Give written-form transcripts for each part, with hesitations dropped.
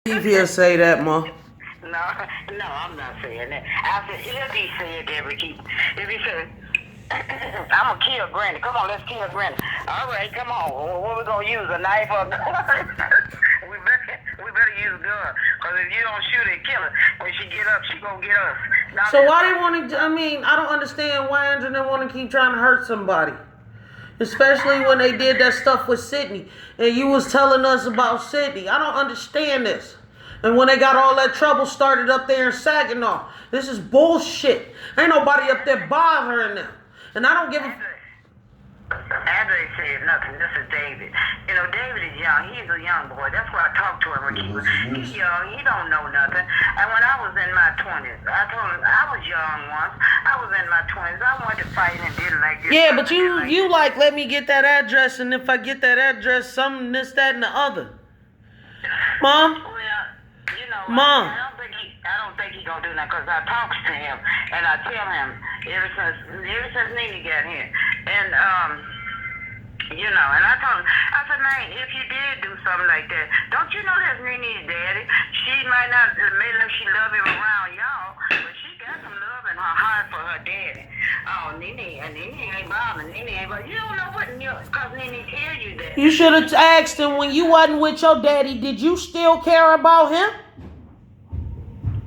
Leave here say that, Ma. No, I'm not saying that. I said, if he said that, Ricky, if he said, I'm gonna kill Granny. Come on, let's kill Granny. All right, come on. What we gonna use? A knife or we better use a gun. Cause if you don't shoot it, kill her. When she get up, she gonna get us. Now, So why they want to? I mean, I don't understand why Andrew didn't want to keep trying to hurt somebody, especially when they did that stuff with Sydney, and you was telling us about Sydney. I don't understand this. And when they got all that trouble started up there in Saginaw, this is bullshit. Ain't nobody up there bothering them. And I don't give a... Andre said nothing. This is David. You know, David is young. He's a young boy. That's why I talked to him. He's young. He don't know nothing. And when I was in my 20s, I told him I was young once. I was in my 20s. I wanted to fight and didn't like this. Yeah, but you like, let me get that address, and if I get that address, something, this, that, and the other. Mom? Well, you know, Mom. I don't think he gonna do that because I talks to him and I tell him ever since Nene got here, and you know, and I told him, I said, man, if you did do something like that, don't you know that's Nene's daddy? She might not admit like she love him around y'all, but she got some love in her heart for her daddy. Oh, Nene ain't bothering. Nene ain't bothering. You don't know what, because Nene tell you that. You should have asked him when you wasn't with your daddy, did you still care about him?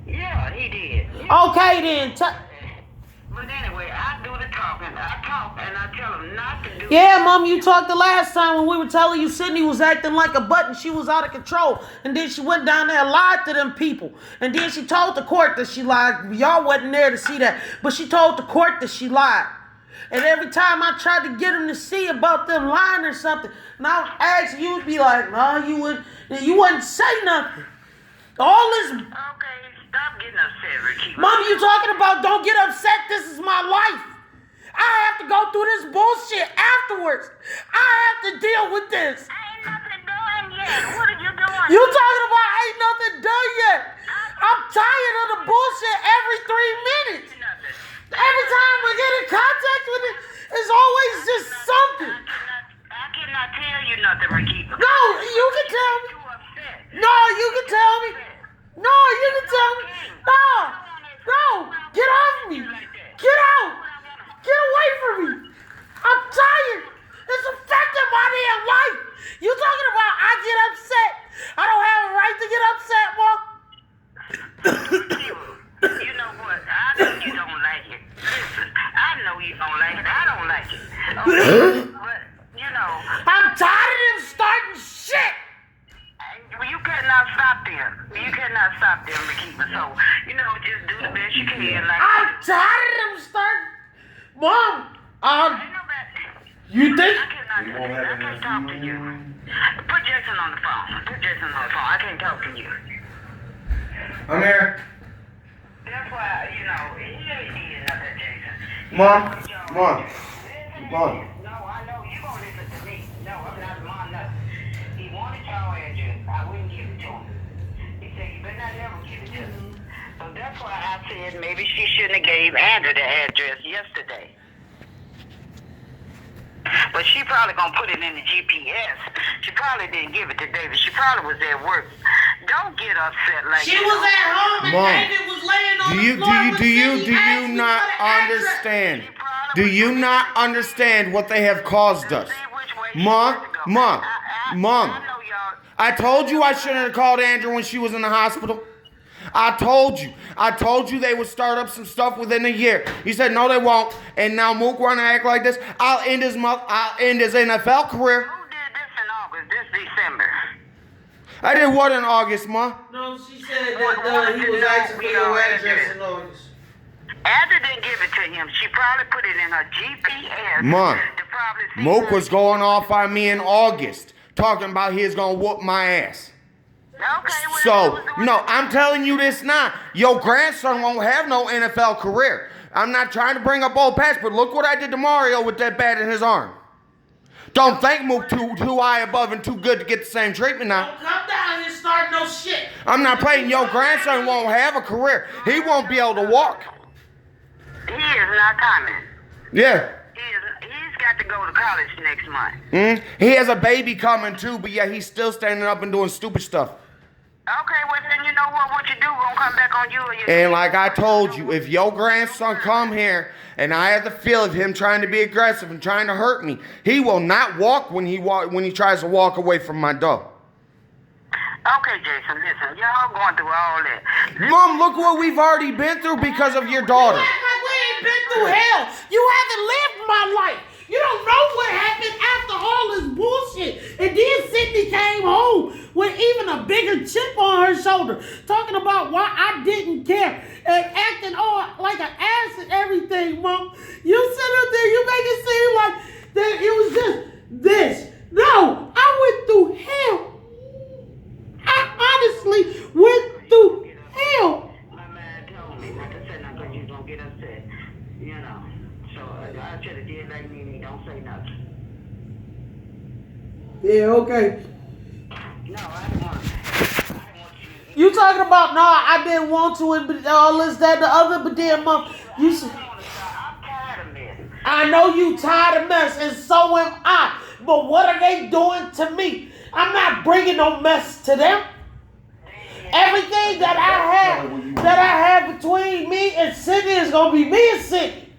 Yeah, he did. Okay, then. But anyway, I do the talking. I talk and I tell him not to do. Yeah, Mom, you talked the last time when we were telling you Sydney was acting like a button. She was out of control. And then she went down there and lied to them people. And then she told the court that she lied. Y'all wasn't there to see that. But she told the court that she lied. And every time I tried to get them to see about them lying or something, and I would ask, you'd be like, no, you wouldn't say nothing. All this... Okay, stop getting upset, Ricky. Mom, you talking about don't get upset, this is my life. I have to go through this bullshit afterwards. I have to deal with this. Ain't nothing done yet. What are you doing? You talking about ain't nothing done yet. I'm tired of the bullshit every 3 minutes. Every time we get in contact with it, it's always just something. I cannot tell you nothing, Ricky. No, you can tell me. You upset. No, you can tell me. No, you can tell me. No, get off me. Get out. Get away from me. I'm tired. It's affecting my damn life. You talking about I get upset. I don't have a right to get upset, Mom. You know what? I know you don't like it. Listen, I know you don't like it. I don't like it. Okay? But, you know. I'm tired of them starting shit. You cannot stop them. You cannot stop them, Ricky. So, you know, just do the best you can. Like, I'm tired of them starting. Mom, you think? I can't talk to you. Put Jason on the phone. I can't talk to you. I'm here. That's why, you know, he ain't needed nothing, Jason. Mom. No, I know you gonna listen to me. No, I'm not mom nothing. He wanted y'all address. I wouldn't give it to him. He said, you better not ever give it to me. So that's why I said maybe she shouldn't have gave Andrew the address yesterday. But she probably gonna put it in the GPS. She probably didn't give it to David. She probably was at work. Don't get upset like She was at home and Mom, David was laying on the floor. do you not understand? Do you not understand what they have caused us? Mom, I told you I shouldn't have called Andrew when she was in the hospital. I told you they would start up some stuff within a year. You said no, they won't. And now Mook want to act like this. I'll end his NFL career. Who did this in August? This December? I did what in August, Ma? No, she said that he was asking for your address in August. Andrew didn't give it to him. She probably put it in her GPS. Ma, to probably see Mook her. was going off on me in August, talking about he's gonna whoop my ass. Okay, well, So, no, I'm telling you this now. Your grandson won't have no NFL career. I'm not trying to bring up old past, but look what I did to Mario with that bat in his arm. Don't think Mook too high above and too good to get the same treatment now. Don't come down here and start no shit. I'm not playing. Your grandson won't have a career. He won't be able to walk. He is not coming. Yeah. He's got to go to college next month. He has a baby coming too, but yeah, he's still standing up and doing stupid stuff. Okay, well then you know what you do gonna come back on you or your And like I told you, if your grandson come here and I have the feel of him trying to be aggressive and trying to hurt me, he will not walk when he tries to walk away from my door. Okay, Jason, listen, y'all going through all that. Mom, look what we've already been through because of your daughter. You act like we ain't been through hell. You haven't lived my life. You don't know what happened after all this bullshit. And then Sydney came home with even a bigger chip on her shoulder, talking about why I didn't care and acting all like an ass and everything, Mom. You sit up there, you make it seem like that it was just this. No, I went through hell. I honestly went through hell. My man told me not to say nothing because you don't get upset, you know. So I should have did like me, don't say nothing. Yeah, okay. No, I don't want you. You talking about, no, I didn't want to, and all this, that, the other, but then, Mom, you said, I'm tired of this. I know you tired of mess, and so am I. But what are they doing to me? I'm not bringing no mess to them. Everything that I have between me and Sydney is gonna be me and Sydney.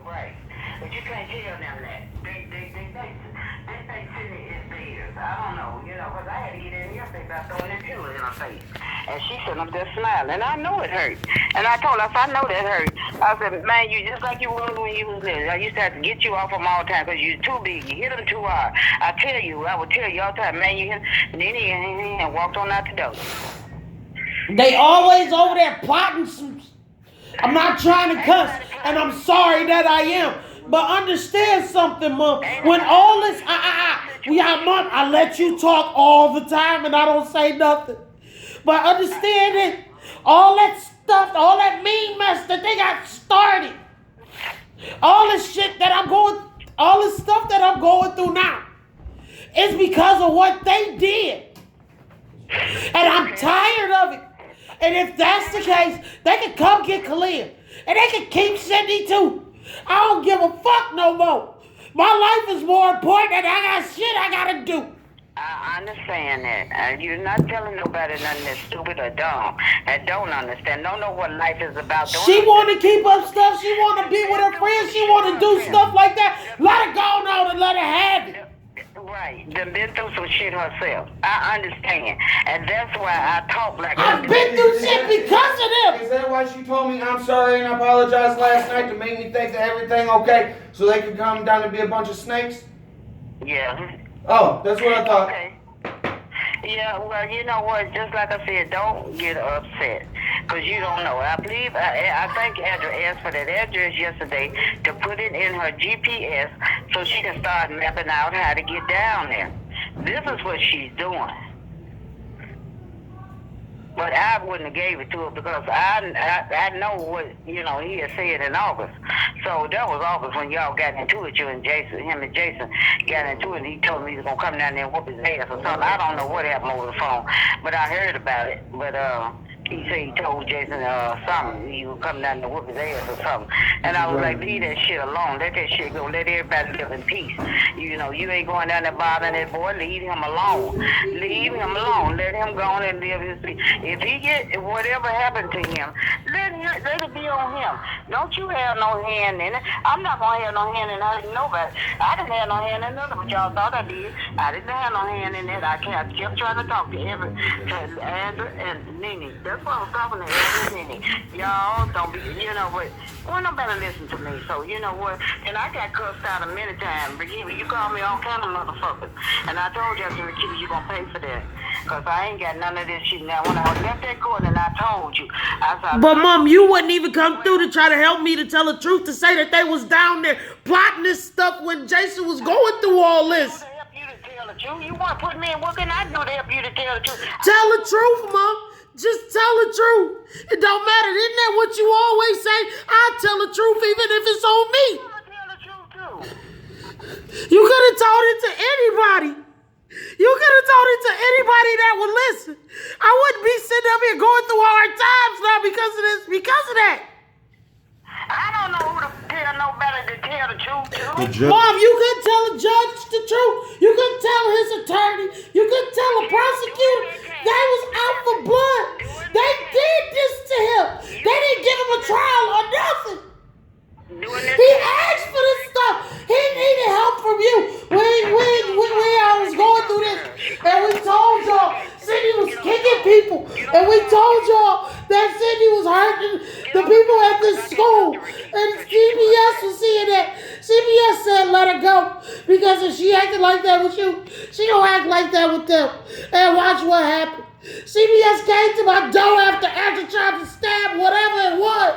Right. But you can't tell them that. They think Sydney is theirs. I don't know, you know, because I had to get in yesterday about throwing that pillow in her face. And she sitting up there smiling. I know it hurt. And I told her, I know that hurt. I said, man, you just like you was when you was little. I used to have to get you off them all the time because you're too big. You hit them too hard. I would tell you all the time, man, you hit and then he and walked on out the door. They always over there plotting some. I'm not trying to cuss, and I'm sorry that I am. But understand something, Mom. When all this, Mom, I let you talk all the time, and I don't say nothing. But understand it, all that stuff, all that mean mess that they got started, all this shit that all this stuff that I'm going through now, is because of what they did. And I'm tired of it. And if that's the case, they can come get Kalia. And they can keep Sydney too. I don't give a fuck no more. My life is more important and I got shit I gotta do. I understand that. You're not telling nobody nothing that's stupid or dumb and don't understand. Don't know what life is about. She want to keep up stuff. She want to be with her friends. She want to do stuff like that. Let her go on and let her have it. Right. Done been through some shit herself. I understand. And that's why I talk like I've been through shit because of them. Is that why she told me I'm sorry and I apologized last night to make me think that everything okay so they could come down and be a bunch of snakes? Yeah. Oh, that's what I thought. Okay. Yeah, well, you know what? Just like I said, don't get upset. Because you don't know. I believe, I think Andrea asked for that address yesterday to put it in her GPS so she can start mapping out how to get down there. This is what she's doing. But I wouldn't have gave it to her because I know what, you know, he had said in August. So that was August when y'all got into it, him and Jason got into it, and he told me he was going to come down there and whoop his ass or something. I don't know what happened over the phone, but I heard about it. But he said he told Jason something. He would come down there and whoop his ass or something. And I was like, leave that shit alone. Let that shit go. Let everybody live in peace. You know, you ain't going down there bothering that boy. Leave him alone. Leave him alone. Let him go on and live his peace. If he get whatever happened to him, let it be on him. Don't you have no hand in it. I'm not going to have no hand in hurting nobody. I didn't have no hand in it, but y'all thought I did. I didn't have no hand in it. I kept trying to talk to Andrew and Nene. That's what I was talking to Andrew and Nene. Y'all don't be, you know what? Well, nobody listen to me. So, you know what? And I got cussed out a many times. You called me all kind of motherfuckers. And I told you, Ricky, you going to pay for that. Because I ain't got none of this shit. Now, when I left that court and I told you, I said, but Mom, you wouldn't even come through to try to help me to tell the truth, to say that they was down there plotting this stuff when Jason was going through all this. to help you to tell the truth. You want to put me in? What can I do to help you to tell the truth? Tell the truth, Mom. Just tell the truth. It don't matter. Isn't that what you always say? I'll tell the truth even if it's on me. You want to tell the truth, too. You could have told it to anybody. You could have told it to anybody that would listen. I wouldn't be sitting up here going through hard times now because of this, because of that. I don't know who to tell nobody to tell the truth to. Mom, you could tell a judge the truth. You could tell his attorney. You could tell a prosecutor. They was out for blood. They did this to him. They didn't give him a trial or nothing. He asked for this stuff. He needed help from you. We I was going through this, and we told y'all Sydney was kicking people, and we told y'all that Sydney was hurting the people at this school, and CBS was seeing that. CBS said let her go because if she acted like that with you, she don't act like that with them. And watch what happened. CBS came to my door after tried to stab whatever it was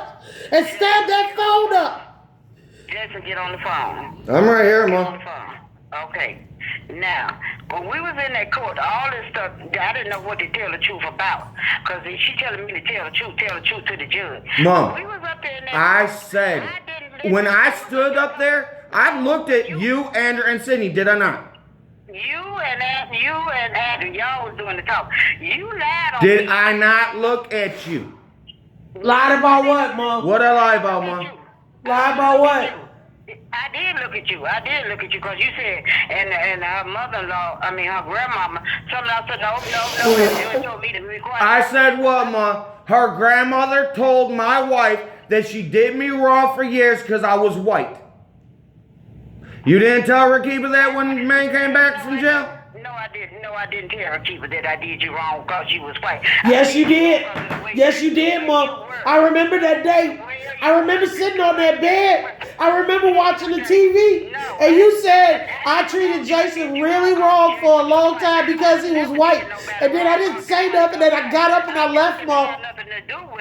and stabbed that phone up. Jason, get on the phone. I'm right here, Get on Ma. the phone. Okay. Now, when we was in that court, all this stuff, I didn't know what to tell the truth about. Because she telling me to tell the truth to the judge. Mom, We was up there in that I court, said, I didn't listen when to I what stood you up there, I looked at you, Andrew, and Sydney, did I not? You and Andrew, y'all was doing the talk. You lied on Did me. I not look at you? Lied about what, Mom? What I lie about, Mom? Lie about what? I did look at you because you said, and her mother-in-law, her grandmama, something else said, no, you told me to be quiet. I said what, Ma? Her grandmother told my wife that she did me wrong for years because I was white. You didn't tell Rakiba that when the man came back from jail? No, I didn't tell her, Kiva, that I did you wrong because you was white. Yes, you did. Yes, you did, Mom. I remember that day. I remember sitting on that bed. I remember watching the TV. And you said I treated Jason really wrong for a long time because he was white. And then I didn't say nothing, and I got up and I left, Mom.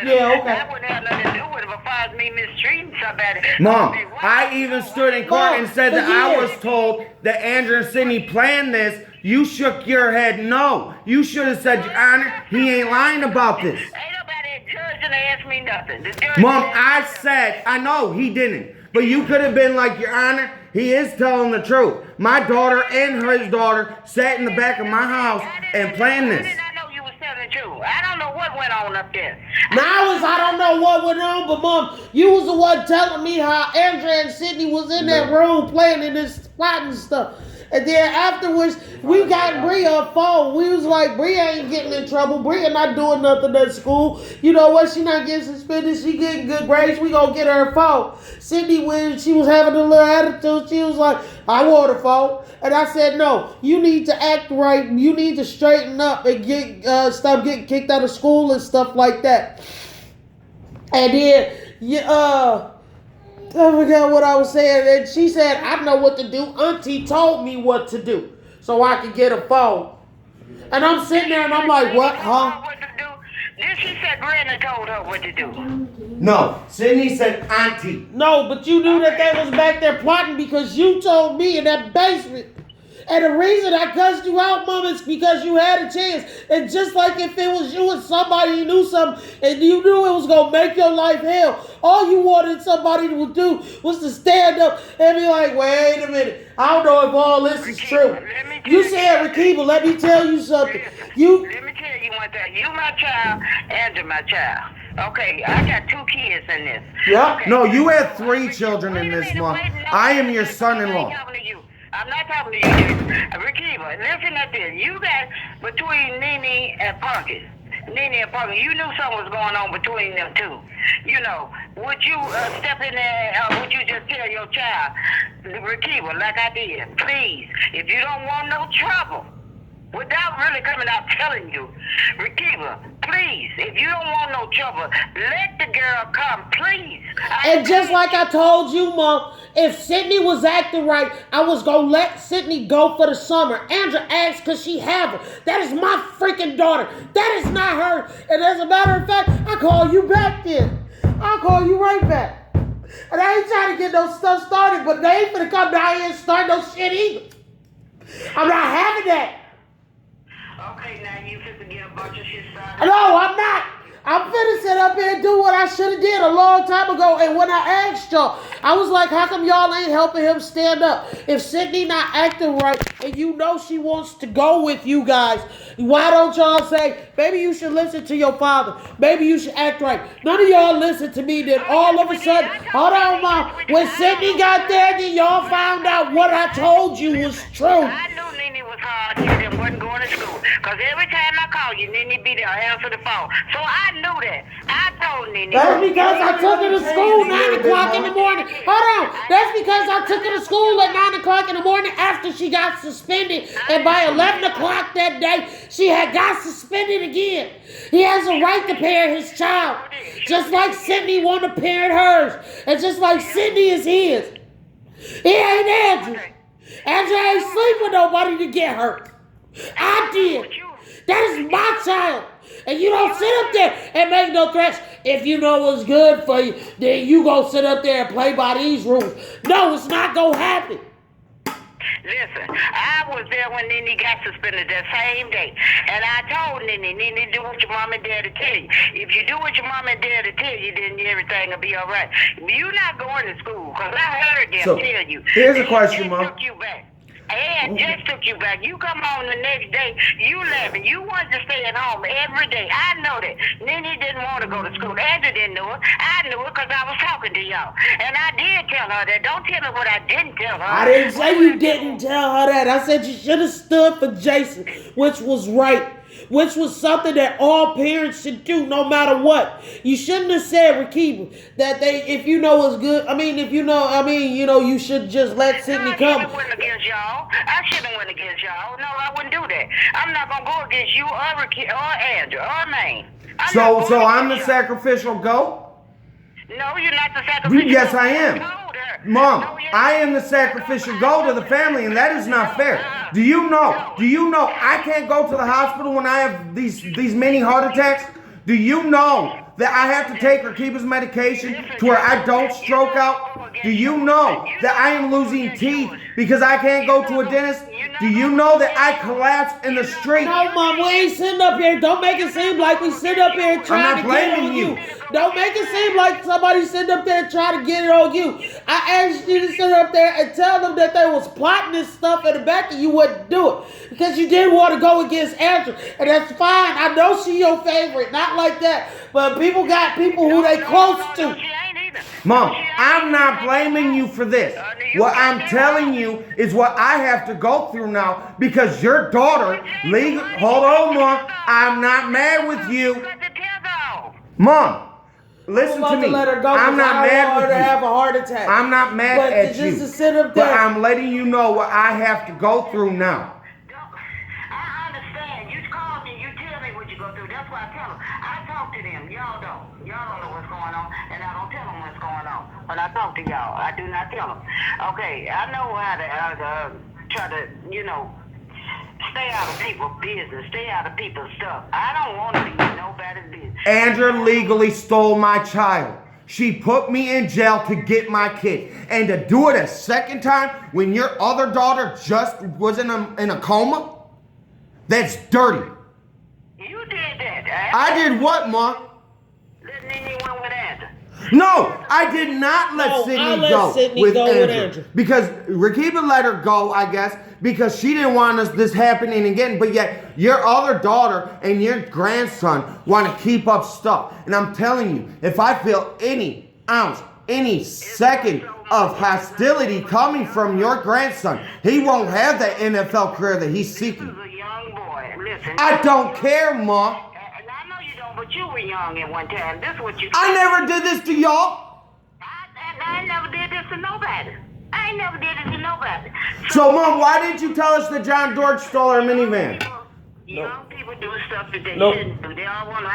Yeah, okay. That wouldn't have nothing to do with it as far as me mistreating somebody. Mom, I even stood in court and said that I was years. told that Andrew and Sydney planned this. You shook your head no. You should have said, Your Honor, he ain't lying about this. Ain't nobody at church and asked me nothing. The judge Mom, didn't I ask me said, I know he didn't. But you could have been like, Your Honor, he is telling the truth. My daughter and his daughter sat in the back of my house and planned How this. did I know you was telling the truth? I don't know what went on up there. Now I don't know what went on, but Mom, you was the one telling me how Andrea and Sydney was in that room playing in this plotting stuff. And then afterwards, we got Bria a phone. We was like, Bria ain't getting in trouble. Bria not doing nothing at school. You know what? She not getting suspended. She getting good grades. We gonna get her a phone. Sydney, when she was having a little attitude, she was like, I want a phone. And I said, no, you need to act right. You need to straighten up and stop getting kicked out of school and stuff like that. And then, I forgot what I was saying. And she said, I know what to do. Auntie told me what to do so I could get a phone. And I'm sitting there and I'm like, what, huh? What to do? Then she said Granny told her what to do. No, Sydney said auntie. No, but you knew that they was back there plotting because you told me in that basement. And the reason I cussed you out, Mom, is because you had a chance. And just like if it was you and somebody you knew something and you knew it was going to make your life hell, all you wanted somebody to do was to stand up and be like, wait a minute, I don't know if all this is true. You said, Rakiba, let me tell you something. Let me tell you one thing. You my child, Andrew my child. Okay, I got 2 kids in this. Yeah. Okay. No, you had 3 children in this, Mom. I am your son-in-law. I'm not talking to you. Rakiba, listen at this. You got between Nene and Punky. You knew something was going on between them two. You know, would you step in there, would you just tell your child, Rakiba, like I did, please, if you don't want no trouble, without really coming out telling you, Rakiba, please, if you don't want no trouble, let the girl come, please. And just like I told you, Mom, if Sydney was acting right, I was going to let Sydney go for the summer. Andrea asked because she have her. That is my freaking daughter. That is not her. And as a matter of fact, I call you back then. I'll call you right back. And I ain't trying to get no stuff started, but they ain't finna come down here and start no shit either. I'm not having that. Okay, now you fit to get a bunch of shit started. No, I'm not. I'm finna sit up here and do what I should have did a long time ago. And when I asked y'all, I was like, how come y'all ain't helping him stand up? If Sydney not acting right and you know she wants to go with you guys, why don't y'all say, maybe you should listen to your father. Maybe you should act right. None of y'all listen to me. Then all of a sudden, hold on, Mom. When Sydney got there, then y'all found out what I told you was true. I knew Nene was hard-headed and wasn't going to school. Because every time I call you, Nene be there, answer the phone. So I knew that. I told Nene. That's because I took her to school 9 o'clock in the morning. Hold on. That's because I took her to school at 9 o'clock in the morning after she got suspended. And by 11 o'clock that day, she had got suspended again. He has a right to parent his child. Just like Sydney wanted to parent hers. And just like Sydney is his. He ain't Andrew. Andrew ain't sleep with nobody to get hurt. I did. That is my child. And you don't sit up there and make no threats. If you know what's good for you, then you go sit up there and play by these rules. No, it's not going to happen. Listen, I was there when Nene got suspended that same day. And I told Nene, do what your mom and daddy tell you. If you do what your mom and daddy tell you, then everything will be all right. You're not going to school, because I heard them tell you. Here's a question, Mom. Took you back. And just took you back. You come home the next day, you laughing. You wanted to stay at home every day. I know that. Nene didn't want to go to school. Andrew didn't know it. I knew it because I was talking to y'all. And I did tell her that. Don't tell me what I didn't tell her. I didn't say you didn't tell her that. I said you should have stood for Jason, which was right. Which was something that all parents should do no matter what. You shouldn't have said, Rakiba, that if you know what's good, you should just let Sydney come. I shouldn't win against y'all. I shouldn't win against y'all. No, I wouldn't do that. I'm not going to go against you or Andrew or Maine. So I'm the sacrificial goat? No, you're not the sacrificial. Yes, I am. Mom, I am the sacrificial goat of the family, and that is not fair. Do you know I can't go to the hospital when I have these many heart attacks? Do you know that I have to take Rakiba's medication to where I don't stroke out? Do you know that I am losing teeth because I can't go to a dentist? Do you know that I collapsed in the street? No, Mom, we ain't sitting up here. Don't make it seem like we sit up here trying to get it on you. Don't make it seem like somebody sitting up there trying to get it on you. I asked you to sit up there and tell them that they was plotting this stuff in the back and you wouldn't do it because you didn't want to go against Andrew. And that's fine. I know she your favorite. Not like that. But people got people who they close to. Mom, I'm not blaming you for this. What I'm telling you is what I have to go through now because your daughter, hold on, Mom. I'm not mad with you. Mom, listen to me. I'm not mad with you. Have a heart attack. I'm not mad at you. To sit up there. But I'm letting you know what I have to go through now. I understand. You call me, you tell me what you go through. That's why I tell them. I talk to them. Y'all don't. Y'all don't know what's going on, and I don't tell them what's going on. When I talk to y'all, I do not tell them. Okay, I know how to try to, stay out of people's business, stay out of people's stuff. I don't want to be in nobody's business. Andrew legally stole my child. She put me in jail to get my kid. And to do it a second time when your other daughter just was in a coma? That's dirty. You did that. I did what, Mom? Let Nene went with Andrew. No, I did not let Sydney go with Andrew. Because Rakiba let her go, I guess, because she didn't want this happening again. But yet, your other daughter and your grandson want to keep up stuff. And I'm telling you, if I feel any ounce, any second of hostility coming from your grandson, he won't have that NFL career that he's seeking. This is a young boy. Listen. I don't care, Mom. But you were young at one time. This is what you. I never did this to y'all. I never did this to nobody. I ain't never did it to nobody. So, Mom, why didn't you tell us that John George stole our minivan? Young people do stuff that they shouldn't do. They all want to,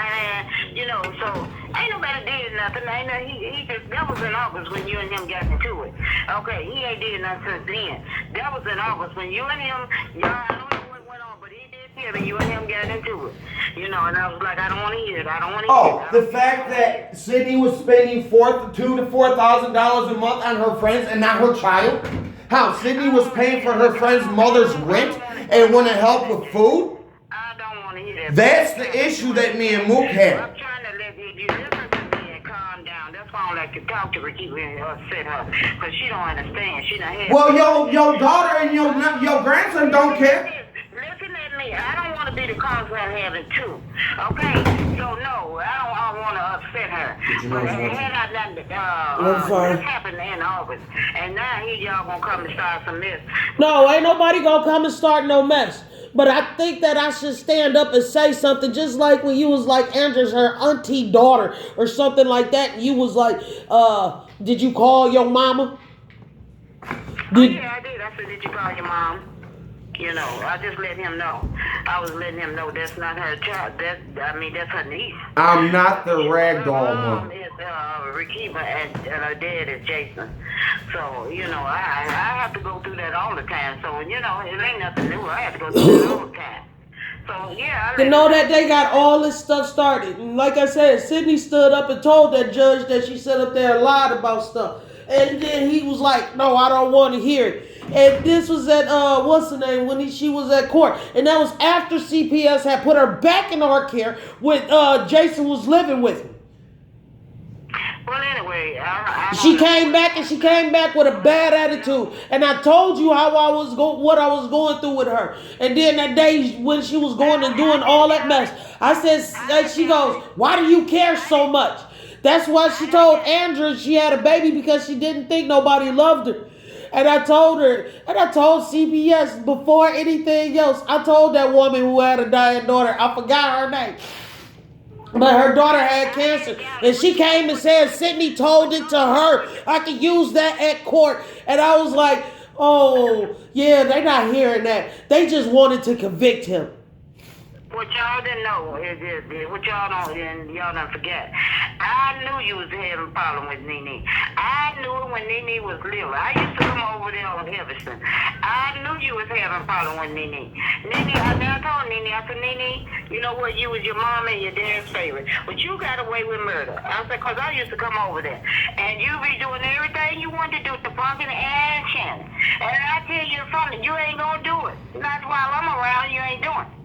so ain't nobody did nothing. That was in August when you and him got into it. Okay, he ain't did nothing since then. That was in August when you and him, I don't know what went on, but he did tell me you and him got into it. And I was like, I don't want to hear it. I don't want to hear it. The fact that Sydney was spending $2,000 to $4,000 a month on her friends and not her child? How Sydney was paying for her friend's mother's rent and wouldn't help with food? I don't want to hear that. That's the issue that me and Mook had. I'm trying to let you listen to me and calm down. That's why I don't like to talk to her, keep her upset her, because she don't understand. She don't have. Well, your daughter and your grandson don't care. Listen at me. I don't want to be the cause of her having two. Okay? So, no, I don't want to upset her. What you know But is what? had I done That's fine. this happened in August, and now here y'all gonna come and start some mess. No, ain't nobody gonna come and start no mess. But I think that I should stand up and say something, just like when you was like Andrew's her auntie daughter or something like that. And you was like, did you call your mama? Did, Yeah, I did. I said, did you call your mom? You know, I just let him know. I was letting him know that's not her child. That's her niece. I'm not the rag doll Her mom mom. is Rakiba, and her dad is Jason. So, you know, I have to go through that all the time. So, you know, it ain't nothing new. I have to go through that all the time. So, yeah, I to know that they got all this stuff started. And like I said, Sydney stood up and told that judge that she sat up there and lied about stuff. And then he was like, no, I don't want to hear it. And this was at, what's the name, when she was at court. And that was after CPS had put her back in our care when Jason was living with him. Well, anyway, I She don't know. came back and she came back with a bad attitude. And I told you how I was what I was going through with her. And then that day when she was going and doing all that mess, I said, she goes, why do you care so much? That's why she told Andrew she had a baby because she didn't think nobody loved her. And I told her, and I told CPS before anything else, I told that woman who had a dying daughter, I forgot her name. But her daughter had cancer. And she came and said Sydney told it to her. I could use that at court. And I was like, oh, yeah, they're not hearing that. They just wanted to convict him. What y'all didn't know is what y'all don't, and y'all don't forget. I knew you was having a problem with Nene. I knew it when Nene was little. I used to come over there on Everson. I knew you was having a problem with Nene. I told Nene, I said, Nene, you know what? You was your mom and your dad's favorite, but you got away with murder. I said, cause I used to come over there, and you be doing everything you wanted to do to Pumpkin and Shannon. And I tell you something, you ain't gonna do it. Not while I'm around, you ain't doing it.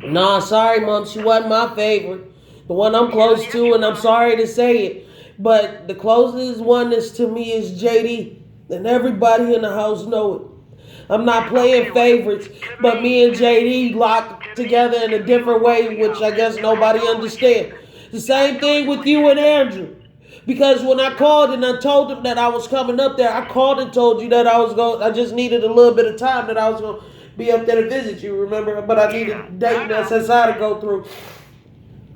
Nah, sorry, Mom. She wasn't my favorite. The one I'm close to, and I'm sorry to say it. But the closest one is to me is JD. And everybody in the house know it. I'm not playing favorites, but me and JD locked together in a different way, which I guess nobody understands. The same thing with you and Andrew. Because when I called and I told him that I was coming up there, I called and told you that I just needed a little bit of time, that I was going to be up there to visit you, remember? But I needed Dayton SSI to go through.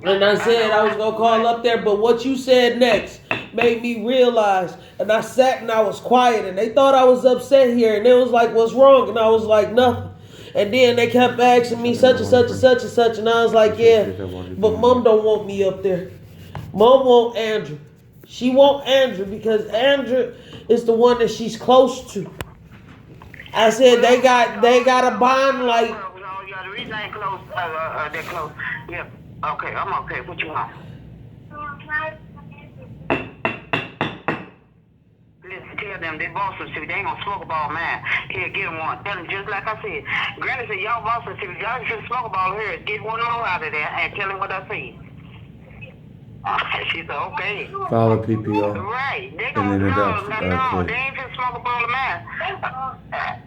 And I said I was going to call up there, but what you said next made me realize. And I sat and I was quiet, and they thought I was upset here. And it was like, what's wrong? And I was like, nothing. And then they kept asking me such and such and such and such. And I was like, yeah, but Mom don't want me up there. Mom want Andrew. She want Andrew because Andrew is the one that she's close to. I said they got a bond like. No, yeah, the reason I ain't close, they're close. Yeah, okay, I'm okay. What you want? Listen, tell them they boss us if they ain't gonna smoke a ball, man. Here, get them one. Tell them just like I said. Granny said, y'all boss us if y'all should smoke a ball here. Get one more out of there and tell them what I said. She said, okay. Follow PPO. Right. They And gonna then no, adopt, no, click. they ain't just smoke a ball of man.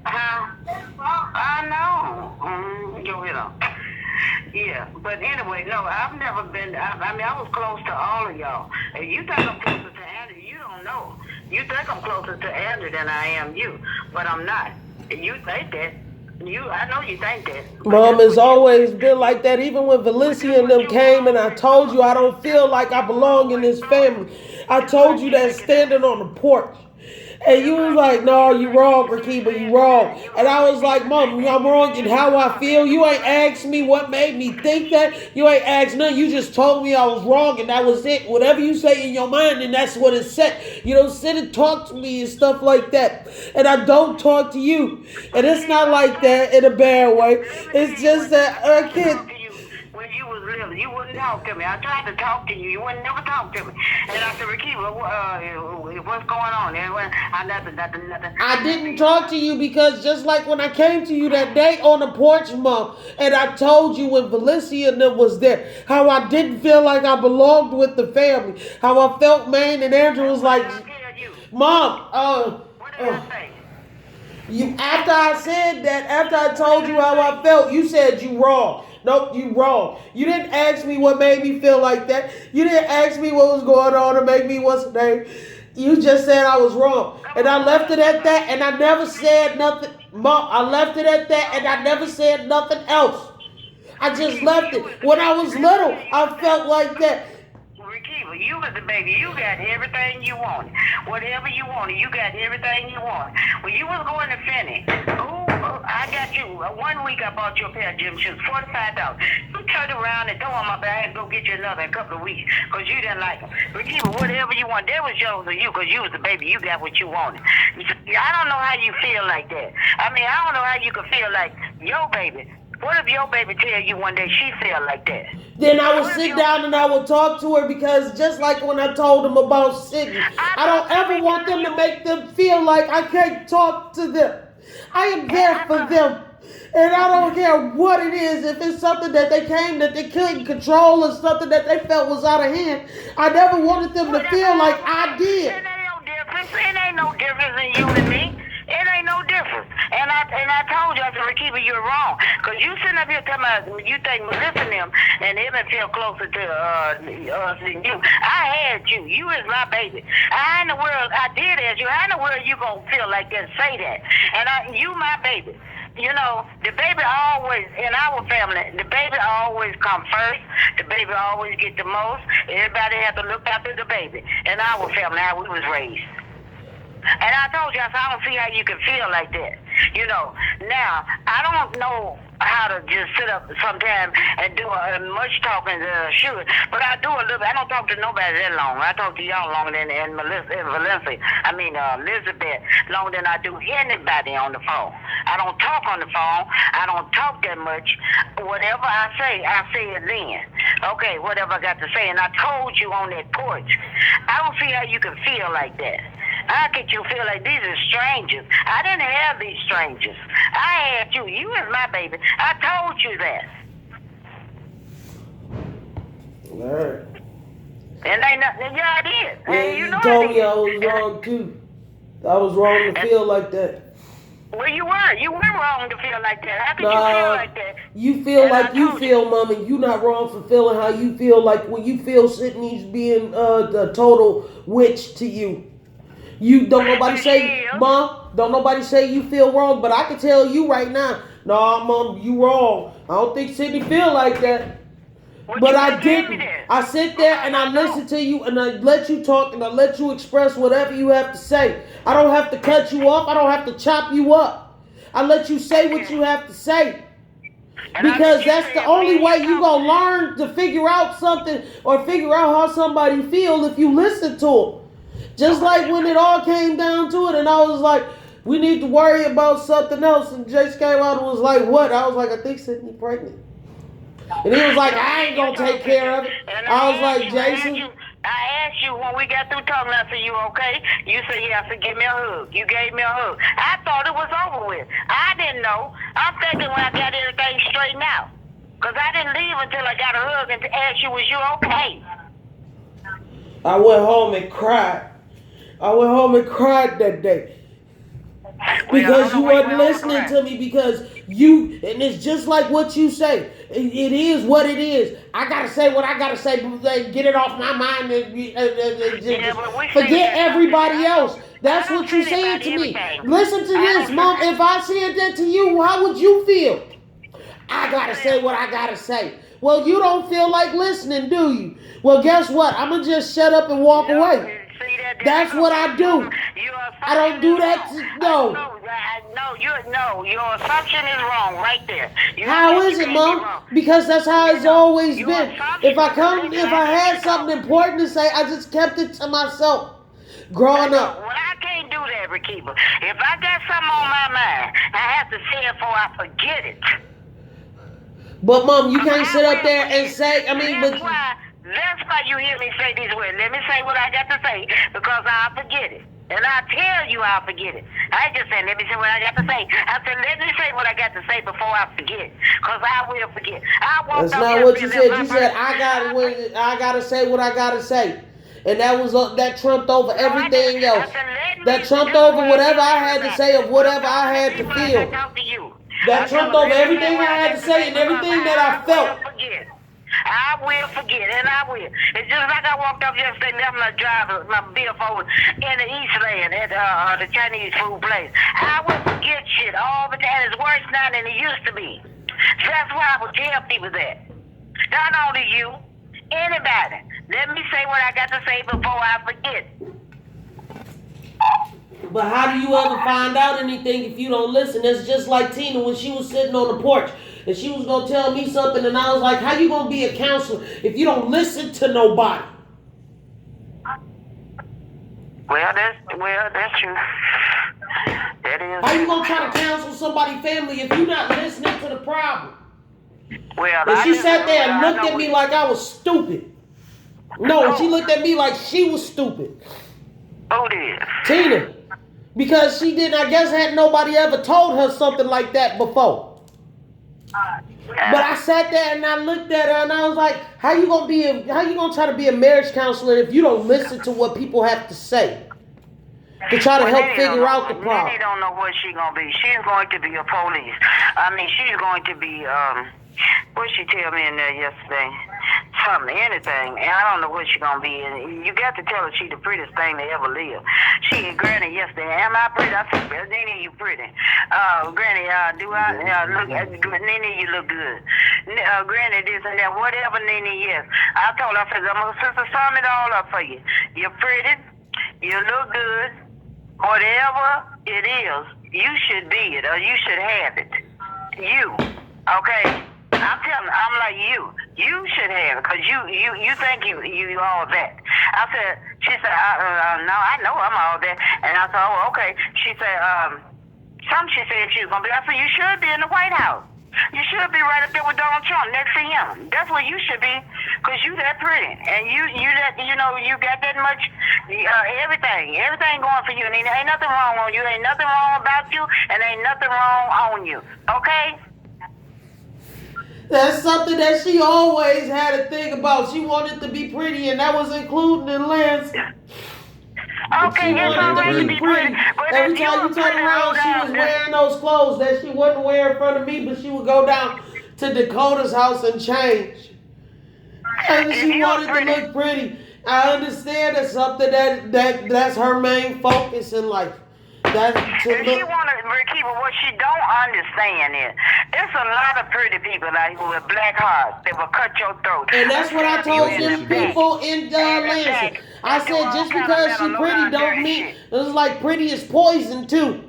I know. Go ahead on. Yeah, but anyway, no, I've never been. I mean, I was close to all of y'all. And you think I'm closer to Andrew? You don't know. You think I'm closer to Andrew than I am you, but I'm not. You think that. I know you think that. Mom has always been like that. Even when Valencia and them came and I told you I don't feel like I belong in this family. I told you that standing on the porch. And you was like, no, you wrong, Rakiba, you wrong. And I was like, Mom, I'm wrong in how I feel. You ain't asked me what made me think that. You ain't asked nothing. You just told me I was wrong and that was it. Whatever you say in your mind, and that's what it said. You don't sit and talk to me and stuff like that. And I don't talk to you. And it's not like that in a bad way. It's just that I can't. When you was little, you wouldn't talk to me. I tried to talk to you. You wouldn't never talk to me. And I said, Rakiba, what's going on? And nothing. I didn't talk to you because just like when I came to you that day on the porch, Mom, and I told you when Valencia and them was there, how I didn't feel like I belonged with the family. How I felt, man, and Andrew was like, Mom, What did I say? after I said that, after I told you how I felt, you said you wrong. Nope, you wrong. You didn't ask me what made me feel like that. You didn't ask me what was going on to make me what's the name. You just said I was wrong. And I left it at that, and I never said nothing. Mom, I left it at that, and I never said nothing else. I just left it. When I was little, I felt like that. Rikiva, you was the baby. You got everything you wanted. Whatever you wanted, you got everything you wanted. When you was going to Finney, I got you. 1 week I bought you a pair of gym shoes, $45. You turned around and throw them my bag and go get you another in a couple of weeks because you didn't like them. Rikiva, whatever you want, that was yours or you because you was the baby. You got what you wanted. I don't know how you feel like that. I mean, I don't know how you could feel like your baby. What if your baby tell you one day she feel like that? Then I would sit down and I would talk to her because just like when I told them about Sydney, I don't ever want them to make them feel like I can't talk to them. I am there for them. And I don't care what it is. If it's something that they came that they couldn't control or something that they felt was out of hand, I never wanted them to feel like I did. It ain't no difference. It ain't no difference in you and me. It ain't no difference. And I told you, I said, Rikiva, you're wrong. Because you sitting up here talking about, you think Melissa and them, and Evan feel closer to us than you. I had you. You is my baby. How in the world, I did ask you, how in the world you going to feel like that, say that? And you my baby. You know, the baby always, in our family, the baby always come first. The baby always get the most. Everybody have to look after the baby. In our family, how we was raised. And I told you, I said, I don't see how you can feel like that. You know, now, I don't know how to just sit up sometime and do much talking to shoot, but I do a little bit. I don't talk to nobody that long. I talk to y'all longer than Elizabeth, longer than I do anybody on the phone. I don't talk on the phone. I don't talk that much. Whatever I say it then. Okay, whatever I got to say. And I told you on that porch, I don't see how you can feel like that. How could you feel like these are strangers? I didn't have these strangers. I had you. You is my baby. I told you that. All right. And ain't nothing. Yeah, I did. Yeah, And you know told I me I was wrong too. I was wrong to feel like that. Well, you were. You were wrong to feel like that. How could you feel like that? You feel And like I you told feel, Mom, and you not wrong for feeling how you feel. Like when you feel Sydney's being the total witch to you. You don't nobody say, Mom, don't nobody say you feel wrong, but I can tell you right now, no, Mom, you wrong. I don't think Sydney feel like that. Well, But you I didn't tell me didn't. that. I sit there and I listen to you and I let you talk and I let you express whatever you have to say. I don't have to cut you off. I don't have to chop you up. I let you say what you have to say. Because that's the only way you gonna learn to figure out something or figure out how somebody feel if you listen to them. Just like when it all came down to it and I was like, we need to worry about something else. And Jace came out and was like, what? I was like, I think Sydney pregnant. And he was like, I ain't gonna take care of it. I was like, Jason. I asked you when we got through talking, I said, you okay? You said, yeah. I said, give me a hug. You gave me a hug. I thought it was over with. I didn't know. I'm thinking when I got everything straightened out. Because I didn't leave until I got a hug and asked you, was you okay? I went home and cried. I went home and cried that day. Because you wasn't listening to me because you, and it's just like what you say. It is what it is. I gotta say what I gotta say, get it off my mind and forget everybody else. That's what you saying to me. Listen to this, Mom. If I said that to you, how would you feel? I gotta say what I gotta say. Well, you don't feel like listening, do you? Well, guess what? I'm gonna just shut up and walk away. That's what I do. I don't do that. No, your assumption is wrong right there. How is it, Mom? Because that's how it's always been. If I had something important to say, I just kept it to myself. Growing up. Well, I can't do that, Rikiva. If I got something on my mind, I have to say it before I forget it. But Mom, you can't sit up there and say, That's why you hear me say these words. Let me say what I got to say because I'll forget it. And I tell you I'll forget it. I just said, let me say what I got to say. I said, let me say what I got to say before I forget. Because I will forget. That's not what you said. You said, I got to say what I got to say. And that trumped over everything else. That trumped over whatever I had to say of whatever I had to feel. That trumped over everything I had to say and everything that I felt. I will forget, and I will. It's just like I walked up yesterday, left my driver, my billfold in the Eastland at the Chinese food place. I will forget shit all the time. It's worse now than it used to be. So that's why I would tell people that. Not only you, anybody. Let me say what I got to say before I forget. But how do you ever find out anything if you don't listen? It's just like Tina when she was sitting on the porch and she was going to tell me something and I was like, how you going to be a counselor if you don't listen to nobody? Well, that's true. That is. How you going to try to counsel somebody's family if you're not listening to the problem? Well, and she sat there and looked at me like I was stupid. No, she looked at me like she was stupid. Who did? Tina. Because she didn't, I guess, had nobody ever told her something like that before. But I sat there and I looked at her and I was like, how you gonna try to be a marriage counselor if you don't listen to what people have to say? To try to help figure out the problem. They don't know what she's gonna be. She's going to be a police. I mean, she's going to be what she tell me in there yesterday? Something, anything. And I don't know what she's gonna be. And you got to tell her she's the prettiest thing to ever live. She and Granny yesterday, am I pretty? I said, Nene, you pretty. Granny, do I look? Nene, you look good. Granny, this and that, whatever, Nene, yes. I told her, I said, I'm gonna sister sum it all up for you. You're pretty. You look good. Whatever it is, you should be it, or you should have it. You, okay? I'm like you. You should have it, because you think you all that. I said, she said, no, I know I'm all that. And I said, oh, okay. She said, she said she was going to be. I said, you should be in the White House. You should be right up there with Donald Trump next to him. That's where you should be, because you that pretty. And you got that much, everything going for you. And ain't nothing wrong on you. Ain't nothing wrong about you, and ain't nothing wrong on you. Okay? That's something that she always had to think about. She wanted to be pretty, and that was including in Lance. Okay, it's all right to be pretty. Every time you turn around, she was wearing those clothes that she wouldn't wear in front of me, but she would go down to Dakota's house and change. And she wanted to look pretty. I understand that's something that's her main focus in life. If she want to keep it, what she don't understand is, it's a lot of pretty people out here with black hearts that will cut your throat. And that's what I told them people in Lansing. I said, just because she pretty don't mean, it's like pretty is poison too.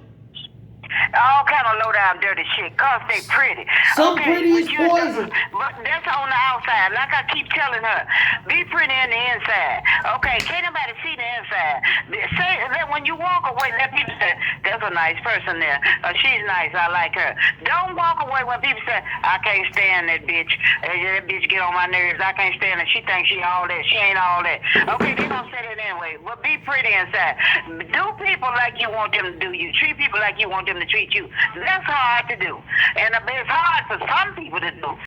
All kind of low down dirty shit, cause they pretty. Some pretty is poison. But that's on the outside. Like I keep telling her, be pretty in the inside. Okay, can't nobody see the inside. Say that when you walk away, let people say, there's a nice person there. She's nice, I like her. Don't walk away when people say, I can't stand that bitch. That bitch get on my nerves. I can't stand her. She thinks she all that. She ain't all that. Okay, they gonna say that anyway. But be pretty inside. Do people like you want them to do you. Treat people like you want them to treat you. That's hard to do. And it's hard for some people to do.